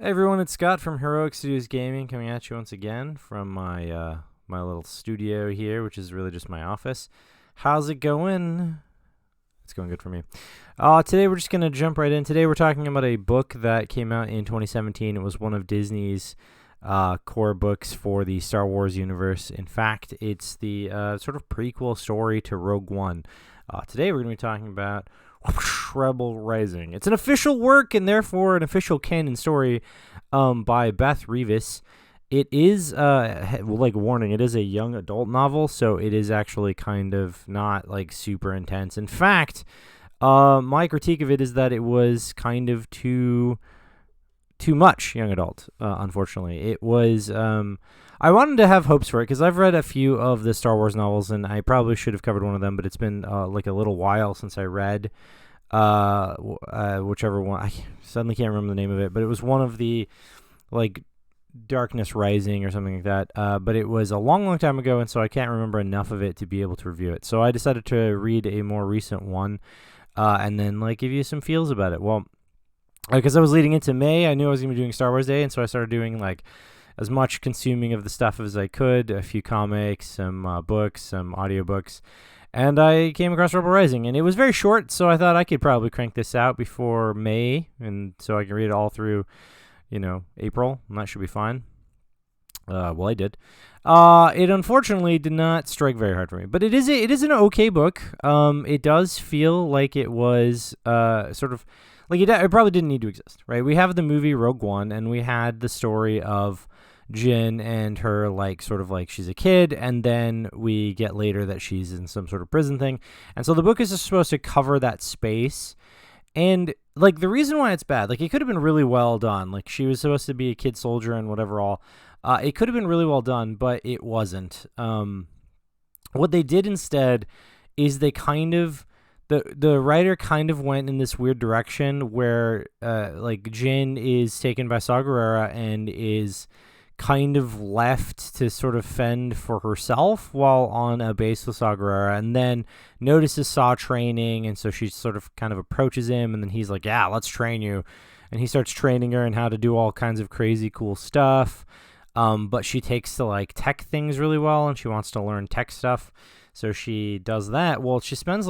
Hey everyone, it's Scott from Heroic Studios Gaming coming at you once again from my little studio here, which is really just my office. How's it going? It's going good for me. Today we're just going to jump right in. Today we're talking about a book that came out in 2017. It was one of Disney's core books for the Star Wars universe. In fact, it's the sort of prequel story to Rogue One. Today we're going to be talking about Rebel Rising. It's an official work and therefore an official canon story by Beth Revis. It is, warning, it is a young adult novel, so it is actually kind of not, super intense. In fact, my critique of it is that it was kind of too much young adult, unfortunately. It was, I wanted to have hopes for it, because I've read a few of the Star Wars novels, and I probably should have covered one of them, but it's been, a little while since I read whichever one. I suddenly can't remember the name of it, but it was one of the, Darkness Rising or something like that, but it was a long time ago, and so I can't remember enough of it to be able to review it. So I decided to read a more recent one, and then, give you some feels about it. Well, because I was leading into May, I knew I was going to be doing Star Wars Day, and so I started doing, as much consuming of the stuff as I could, a few comics, some books, some audiobooks, and I came across Rebel Rising, and it was very short, so I thought I could probably crank this out before May, and so I can read it all through, April, and that should be fine. Well, I did. It unfortunately did not strike very hard for me, but it is an okay book. It does feel like it was sort of it probably didn't need to exist, right? We have the movie Rogue One, and we had the story of Jyn and her, she's a kid, and then we get later that she's in some sort of prison thing, and so the book is just supposed to cover that space. And, the reason why it's bad, it could have been really well done. She was supposed to be a kid soldier and whatever all. It could have been really well done, but it wasn't. What they did instead is they the writer kind of went in this weird direction where, Jyn is taken by Saw Gerrera and is kind of left to sort of fend for herself while on a base with Saw Gerrera, and then notices Saw training, and so she sort of kind of approaches him, and then he's like, yeah, let's train you, and he starts training her in how to do all kinds of crazy cool stuff, but she takes to tech things really well, and she wants to learn tech stuff, so she does that. Well, she spends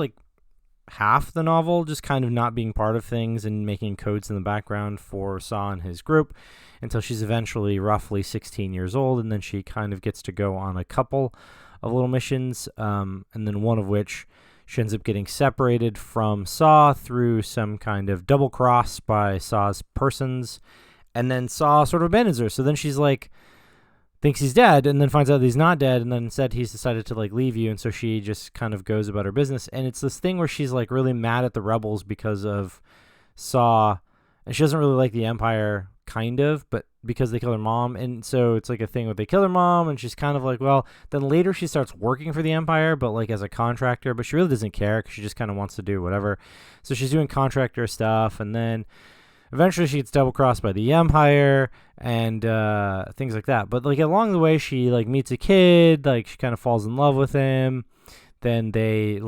half the novel just kind of not being part of things and making codes in the background for Saw and his group until she's eventually roughly 16 years old, and then she kind of gets to go on a couple of little missions, and then one of which she ends up getting separated from Saw through some kind of double cross by Saw's persons, and then Saw sort of abandons her. So then she's thinks he's dead, and then finds out that he's not dead, and then instead he's decided to leave you, and so she just kind of goes about her business. And it's this thing where she's really mad at the rebels because of Saw, and she doesn't really like the Empire, kind of, but because they killed her mom, and so it's a thing where they kill her mom, and she's kind of well, then later she starts working for the Empire, but as a contractor, but she really doesn't care because she just kind of wants to do whatever. So she's doing contractor stuff, and then eventually she gets double-crossed by the Empire and things like that. But along the way, she meets a kid, she kind of falls in love with him. Then they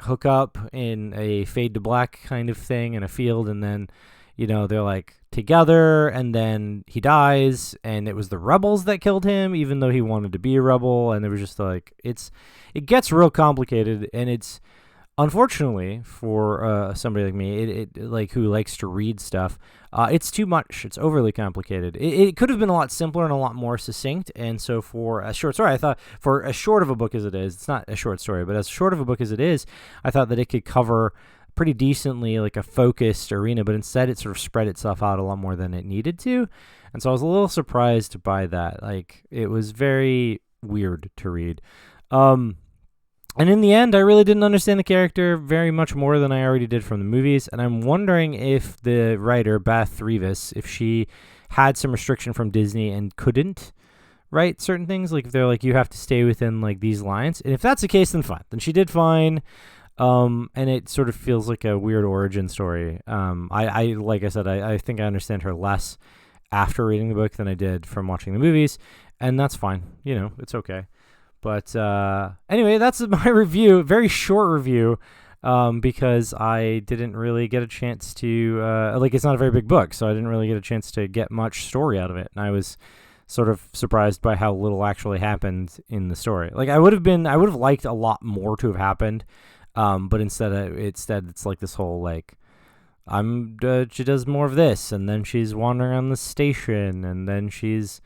hook up in a fade to black kind of thing in a field, and then they're together, and then he dies, and it was the rebels that killed him, even though he wanted to be a rebel, and it was just it gets real complicated, and it's unfortunately for somebody like me, it who likes to read stuff, it's too much. It's overly complicated. It could have been a lot simpler and a lot more succinct. And so for a short story, I thought for as short of a book as it is, it's not a short story, but as short of a book as it is, I thought that it could cover pretty decently a focused arena, but instead it sort of spread itself out a lot more than it needed to. And so I was a little surprised by that. It was very weird to read. And in the end, I really didn't understand the character very much more than I already did from the movies, and I'm wondering if the writer, Beth Revis, if she had some restriction from Disney and couldn't write certain things, if they're you have to stay within these lines, and if that's the case, then fine. Then she did fine, and it sort of feels like a weird origin story. I like I said, I think I understand her less after reading the book than I did from watching the movies, and that's fine. It's okay. But anyway, that's my review. Very short review. because I didn't really get a chance to like, it's not a very big book, so I didn't really get a chance to get much story out of it, and I was sort of surprised by how little actually happened in the story. Like, I would have liked a lot more to have happened, but instead it's like this whole like, she does more of this, and then she's wandering on the station, and then she's,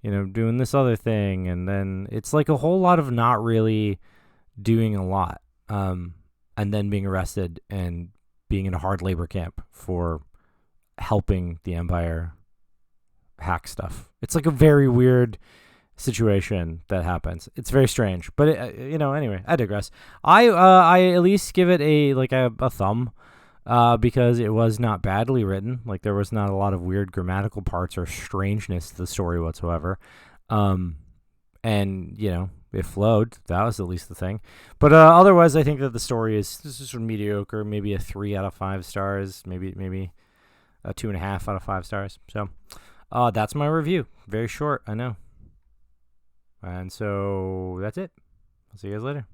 doing this other thing, and then it's like a whole lot of not really doing a lot, and then being arrested and being in a hard labor camp for helping the Empire hack stuff. It's like a very weird situation that happens. It's very strange, but anyway, I digress. I at least give it a thumb. Because it was not badly written. Like, there was not a lot of weird grammatical parts or strangeness to the story whatsoever. And, it flowed. That was at least the thing. But otherwise, I think that the story is sort of mediocre. Maybe a 3 out of 5 stars. Maybe a 2.5 out of 5 stars. So that's my review. Very short, I know. And so that's it. I'll see you guys later.